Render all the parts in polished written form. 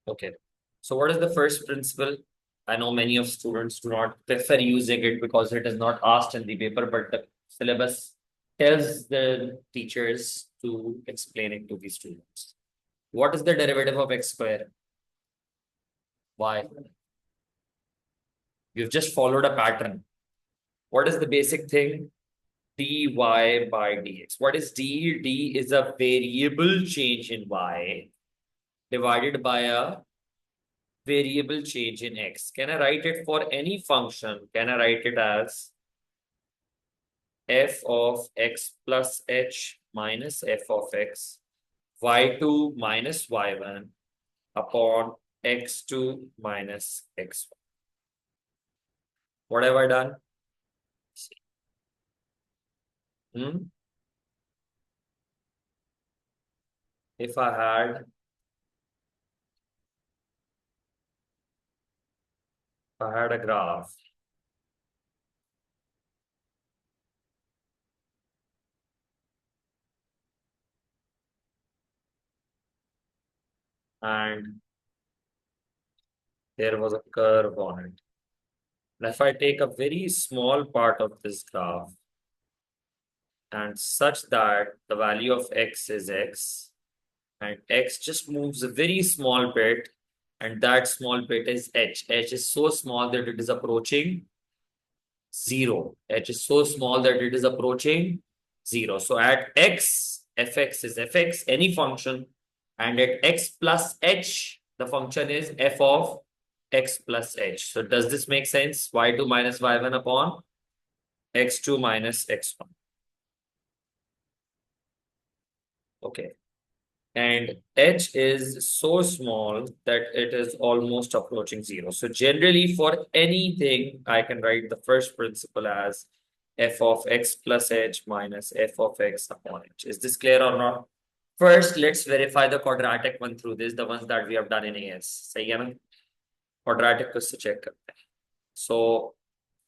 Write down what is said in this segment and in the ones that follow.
Okay. So what is the first principle? I know many of students do not prefer using it because it is not asked in the paper, but the syllabus tells the teachers to explain it to the students. What is the derivative of x square? Y. You've just followed a pattern. What is the basic thing? dy by dx. What is d? D is a variable change in y divided by a variable change in x. Can I write it for any function? Can I write it as f of x plus h minus f of x, y2 minus y1 upon x2 minus x1? What have I done? Hmm? If I had a graph and there was a curve on it. And if I take a very small part of this graph and such that the value of x is x and x just moves a very small bit and that small bit is h. H is so small that it is approaching zero. H is so small that it is approaching zero. So at x, fx is fx, any function, and at x plus h, the function is f of x plus h. So does this make sense? Y2 minus y1 upon x2 minus x1. Okay. And h is so small that it is almost approaching zero. So generally for anything, I can write the first principle as f of x plus h minus f of x upon h. Is this clear or not? First, let's verify the quadratic one through this, the ones that we have done in AS. सही है ना? Quadratic को से check करते हैं. So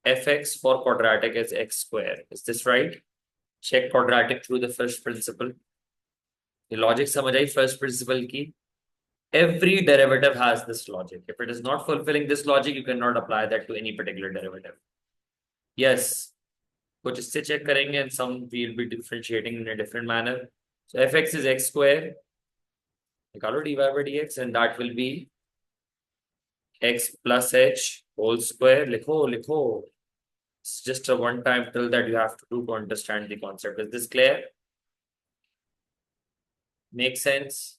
fx for quadratic is x square. Is this right? Check quadratic through the first principle. The logic समझ आई first principle की. Every derivative has this logic. If it is not fulfilling this logic, you cannot apply that to any particular derivative. Yes. कुछ इससे check करेंगे and some we'll be differentiating in a different manner. So fx is x square. निकालो dy by dx and that will be x plus h whole square. लिखो लिखो. It's just a one-time drill that you have to do to understand the concept. Is this clear? Make sense?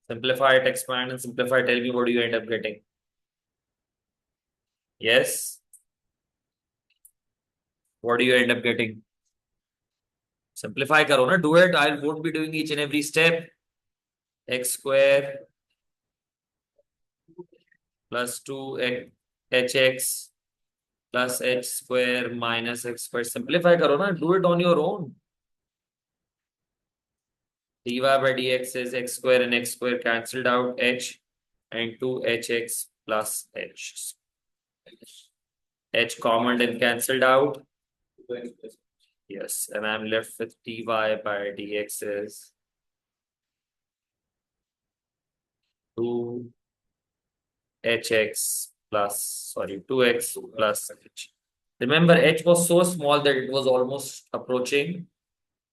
Simplify it, expand and simplify. Tell me what do you end up getting? Yes? What do you end up getting? Simplify karo na, do it. I won't be doing each and every step. X square plus 2 hx plus h square minus x square. Simplify karo na, do it on your own. dy by dx is x square and x square cancelled out, h and 2hx plus h. H common and cancelled out. Yes, and I'm left with dy by dx is 2x plus h. Remember, h was so small that it was almost approaching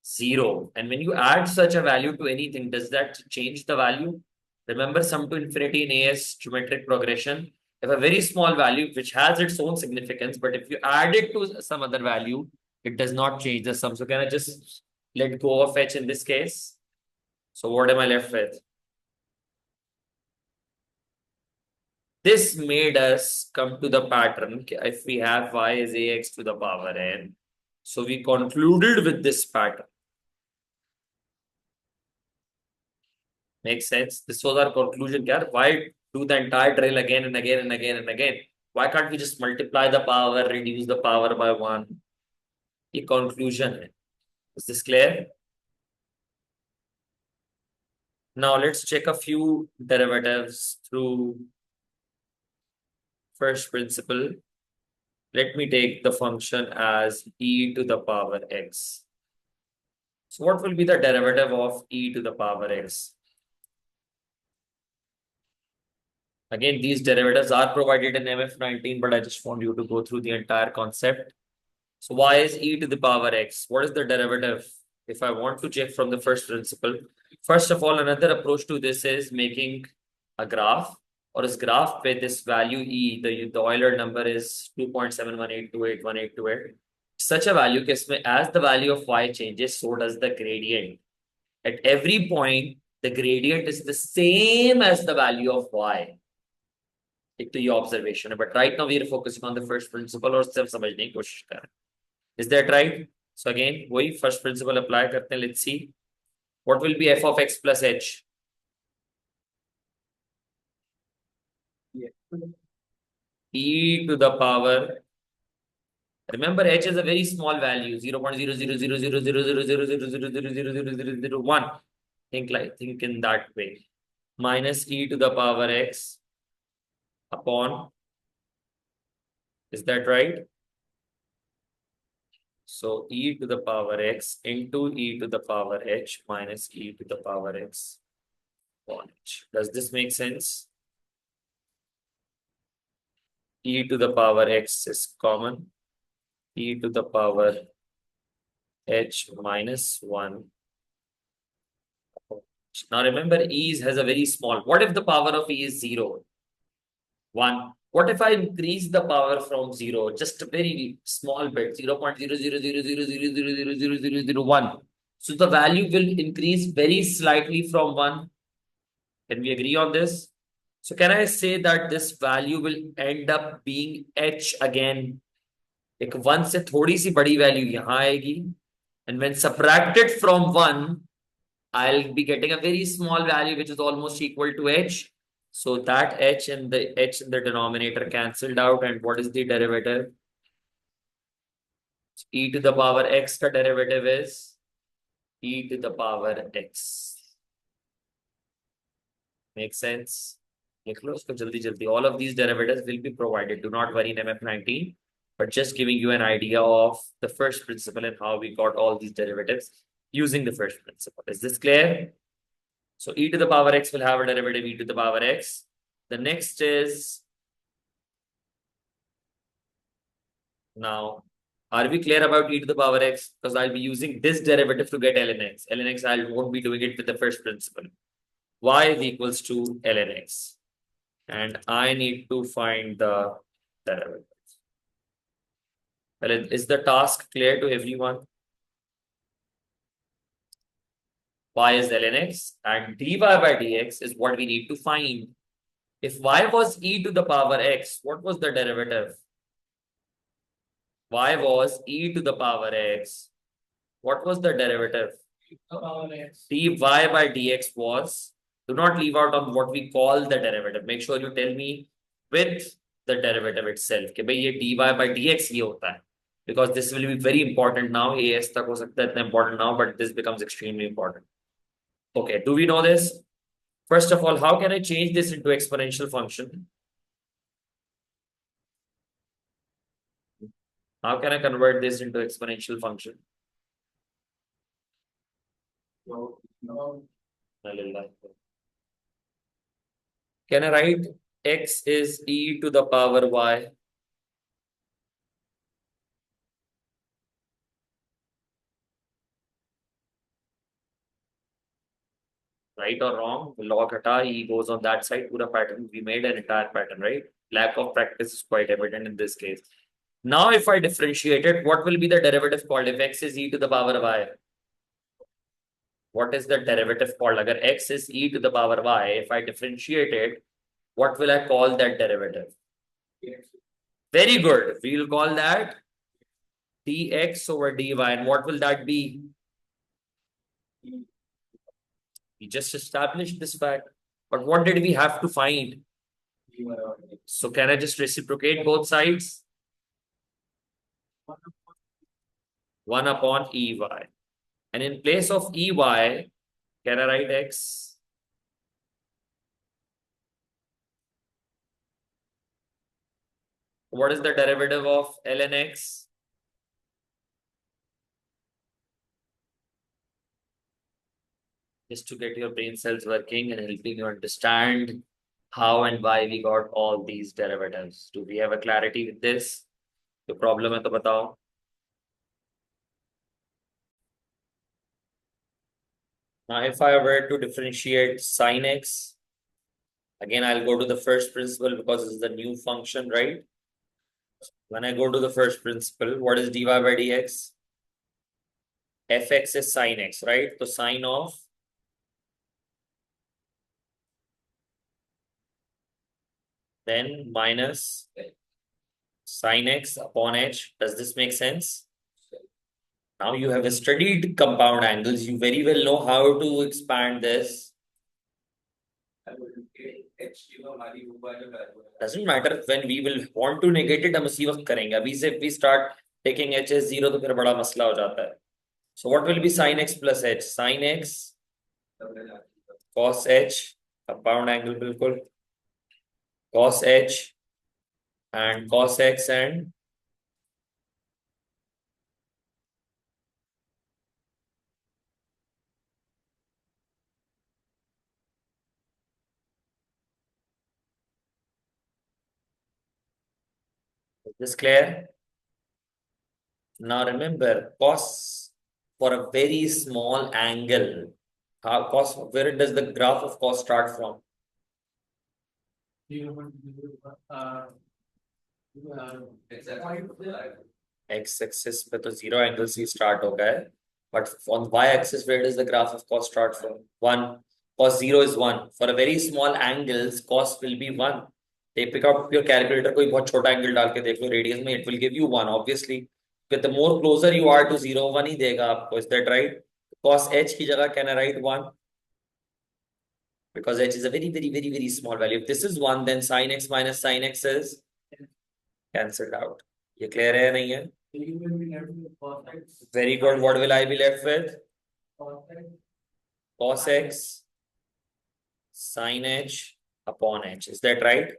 zero. And when you add such a value to anything, does that change the value? Remember sum to infinity in AS geometric progression. If a very small value which has its own significance, but if you add it to some other value, it does not change the sum. So can I just let go of h in this case? So what am I left with? This made us come to the pattern. If we have y is ax to the power n, so we concluded with this pattern. Makes sense? This was our conclusion. Why do the entire drill again and again and again and again? Why can't we just multiply the power, reduce the power by 1? ये conclusion है. Is this clear? Now let's check a few derivatives through first principle. Let me take the function as e to the power x. So what will be the derivative of e to the power x? Again, these derivatives are provided in MF19, but I just want you to go through the entire concept. So y is e to the power x. What is the derivative? If I want to check from the first principle, first of all, another approach to this is making a graph, or is graph with this value e, the Euler number is 2.7182812828. Such a value case as the value of y changes, so does the gradient. At every point, the gradient is the same as the value of y. एक तो ये observation है, but right now we are focusing on the first principle और सिर्फ समझने की कोशिश कर रहे हैं. Is that right? So again, वही first principle apply करते हैं. Let's see what will be f of x plus h. E to the power. Remember, h is a very small value, 0.00000000000000001. Think in that way. Minus e to the power x upon. Is that right? So e to the power x into e to the power h minus e to the power x upon h. Does this make sense? E to the power x is common. E to the power h minus 1. Now remember, e has a very small. What if the power of e is 0? 1. What if I increase the power from 0? Just a very small bit, 0.00000000001. So the value will increase very slightly from 1. Can we agree on this? So can I say that this value will end up being h again? एक 1 से थोड़ी सी बड़ी value यहाँ आएगी. And when subtracted from 1, I'll be getting a very small value which is almost equal to h. So that h and the h in the denominator cancelled out. And what is the derivative? E to the power x का derivative is e to the power x. Make sense? All of these derivatives will be provided. Do not worry in MF19, but just giving you an idea of the first principle and how we got all these derivatives using the first principle. Is this clear? So e to the power x will have a derivative e to the power x. The next is, now, are we clear about e to the power x? Because I'll be using this derivative to get ln x. Ln x, I won't be doing it with the first principle. Y is equals to ln x. And I need to find the derivative. Well, is the task clear to everyone? Y is ln x and dy by dx is what we need to find. If y was e to the power x, what was the derivative? Y was e to the power x. What was the derivative? dy by dx was, do not leave out on what we call the derivative. Make sure you tell me with the derivative itself. कि भाई ये dy by dx ये होता है. Because this will be very important now. AS तक हो सकता है इतना important now, but this becomes extremely important. Okay, do we know this? First of all, how can I change this into exponential function? How can I convert this into exponential function? No. Can I write x is e to the power y? Right or wrong? Log hata, e goes on that side. Pura pattern, we made an entire pattern, right? Lack of practice is quite evident in this case. Now, if I differentiate it, what will be the derivative called? If x is e to the power y, what is the derivative called? Agar x is e to the power y, if I differentiate it, what will I call that derivative? Very good. We will call that dx over dy. And what will that be? We just established this fact. But what did we have to find? So can I just reciprocate both sides? 1 upon ey. And in place of ey, can I write x? What is the derivative of ln x? Just to get your brain cells working and helping you understand how and why we got all these derivatives. Do we have a clarity with this? The problem है तो बताओ. Now, if I were to differentiate sine x, again, I'll go to the first principle because this is the new function, right? When I go to the first principle, what is dy by dx? Fx is sine x, right? So sine of then minus sine x upon h. Does this make sense? Now you have studied compound angles. You very well know how to expand this. Doesn't matter when we will want to negate it, हम उसी वक्त करेंगे. अभी से if we start taking h as 0 तो फिर बड़ा मसला हो जाता है. So what will be sin x plus h? Sin x cos h, compound angle बिल्कुल, cos h and cos x and is this clear? Now remember cos for a very small angle. How cos, where does the graph of cos start from? X axis पे तो zero angle से start होगा है. But on y axis, where does the graph of cos start from? 1. Cos 0 is 1. For a very small angles, cos will be 1. Take pick up your calculator, कोई बहुत छोटा angle डाल के देख लो radius में, it will give you 1 obviously. But the more closer you are to 0, 1 ही देगा आपको. Is that right? Cos h की जगह can I write 1? Because h is a very small value. If this is 1, then sin x minus sin x is cancelled out. ये clear है या नहीं है? Very good. What will I be left with? Cos x sin h upon h. Is that right?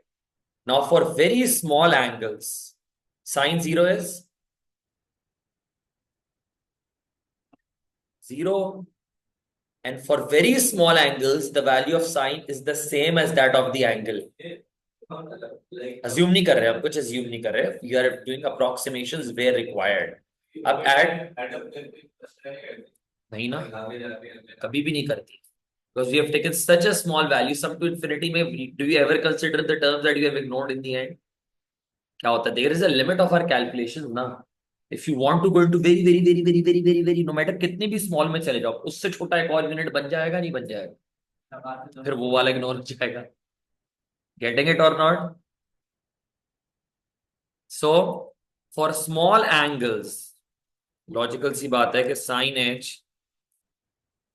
Now for very small angles, sin 0 is 0. And for very small angles, the value of sine is the same as that of the angle. Assume नहीं कर रहे, अब कुछ assume नहीं कर रहे. You are doing approximations where required. अब add नहीं ना, कभी भी नहीं करती. Because we have taken such a small value, sum to infinity में, do you ever consider the terms that you have ignored in the end? क्या होता है? There is a limit of our calculations ना. If you want to go into very, no matter कितने भी small में चले जाओ, उससे छोटा एक और यूनिट बन जाएगा नहीं बन जाएगा, फिर वो वाला इग्नोर हो जाएगा. Getting it or not? So for small angles, logical सी बात है कि sin h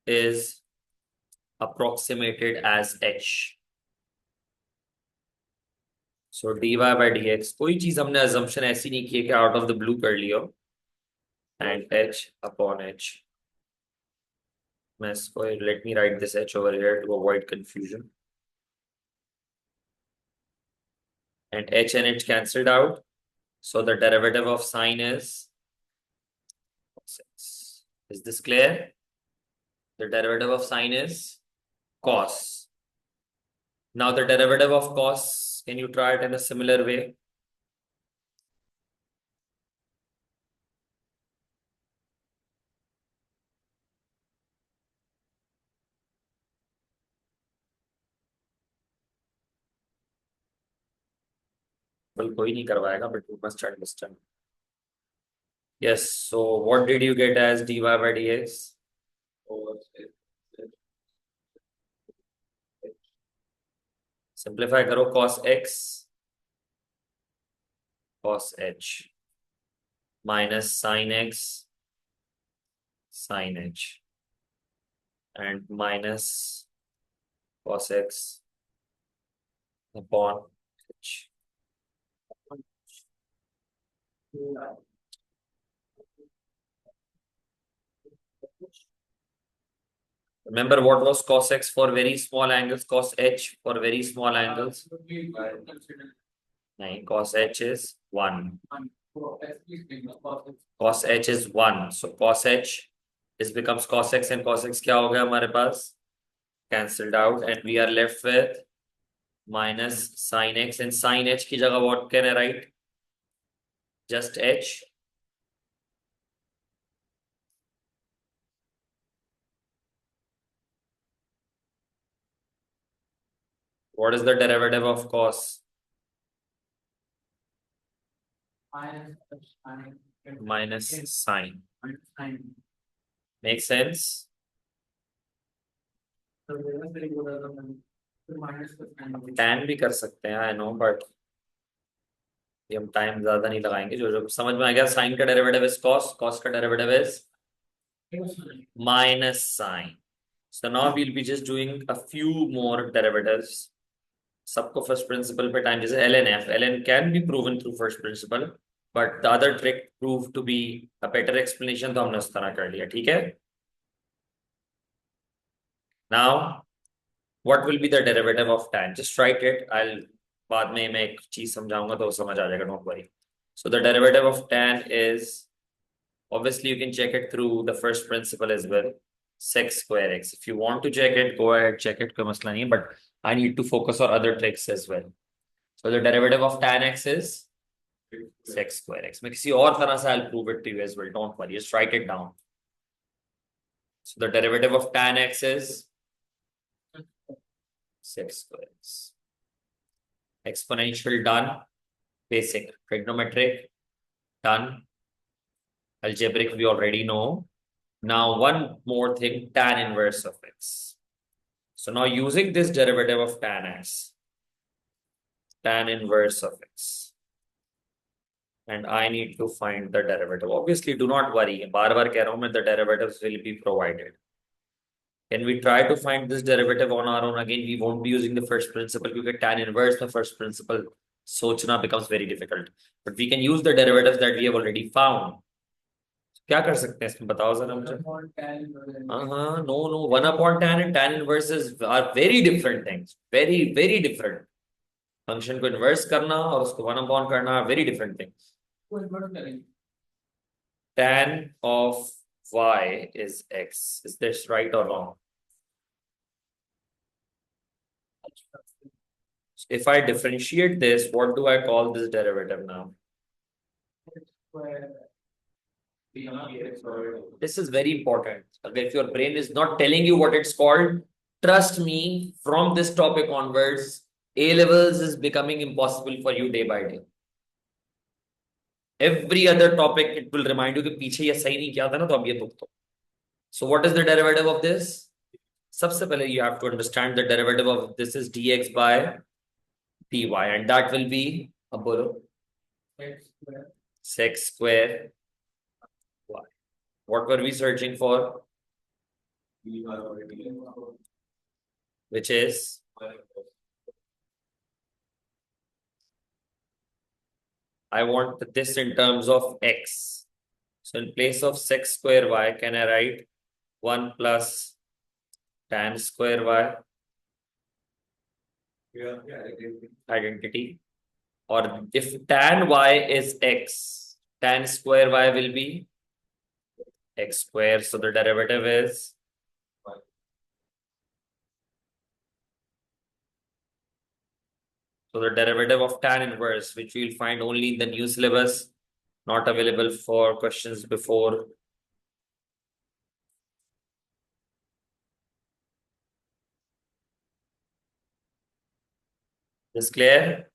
is approximated as h. So dy by dx, कोई चीज हमने assumption ऐसी नहीं की कि out of the blue कर लियो. And h upon h. Let me write this h over here to avoid confusion. And h cancelled out. So the derivative of sine is cos x. Is this clear? The derivative of sine is cos. Now the derivative of cos, can you try it in a similar way? Well, कोई नहीं करवाएगा, but you must understand. Yes, so what did you get as dy by dx? Simplify करो, cos x cos h minus sin x sin h and minus cos x upon h. Remember what was cos x for very small angles, cos h for very small angles? नहीं, cos h is 1. Cos h is 1. So cos h is becomes cos x, and cos x क्या हो गया हमारे पास? Cancelled out, and we are left with minus sin x, and sin h की जगह what can I write? Just h. What is the derivative of cos? Minus sine. Make sense? tan भी कर सकते हैं, आई नो, बट ये हम time ज्यादा नहीं लगाएंगे. जो जो समझ में आ गया, साइन का डेरिवेटिव इज कॉस, कॉस का derivative is minus sine. So now we'll be just doing a few more derivatives. सबको फर्स्ट प्रिंसिपल पे टाइम, जैसे ln can be proven through first principle, but the other trick proved to be a better explanation, तो हमने उस तरह कर लिया. ठीक है. Now what will be the derivative of tan? Just write it. I'll बाद में मैं एक चीज समझाऊंगा तो समझ आ जाएगा, don't worry. So the derivative of tan is, obviously you can check it through the first principle as well, sec square x. If you want to check it, go ahead, check it, कोई मसला नहीं है, but I need to focus on other tricks as well. So the derivative of tan x is sec square x. मैं किसी और तरह से I'll prove it to you as well, don't worry, just write it down. So the derivative of tan x is sec square x. Exponential done. Basic. Trigonometric done. Algebraic we already know. Now one more thing, tan inverse of x. So now using this derivative of tan x, tan inverse of x, and I need to find the derivative. Obviously do not worry, बार बार कह रहा हूं मैं, the derivatives will be provided. Can we try to find this derivative on our own? Again, we won't be using the first principle because tan inverse the first principle सोचना becomes very difficult. But we can use the derivatives that we have already found. क्या कर सकते हैं इसमें, बताओ जरा मुझे. हाँ, no, 1/tan and tan inverses are very different things, very very different. Function को इन्वर्स करना और उसको 1/, करना, very different things. Tan of y is x. Is this right or wrong? If I differentiate this, what do I call this derivative now? This is very important. If your brain is not telling you what it's called, trust me, from this topic onwards, A levels is becoming impossible for you day by day. Every other topic, it will remind you कि पीछे ये सही नहीं किया था ना, तो अब ये तुक दो. So what is the derivative of this? सबसे पहले you have to understand the derivative of this is dx by dy, and that will be, अब बोलो, sec square y. What were we searching for? Which is I want this in terms of x. So in place of sec square y, can I write 1 plus tan square y? Yeah, identity. Or if tan y is x, tan square y will be x square. So the derivative is so the derivative of tan inverse, which we will find only in the new syllabus, not available for questions before. Is clear?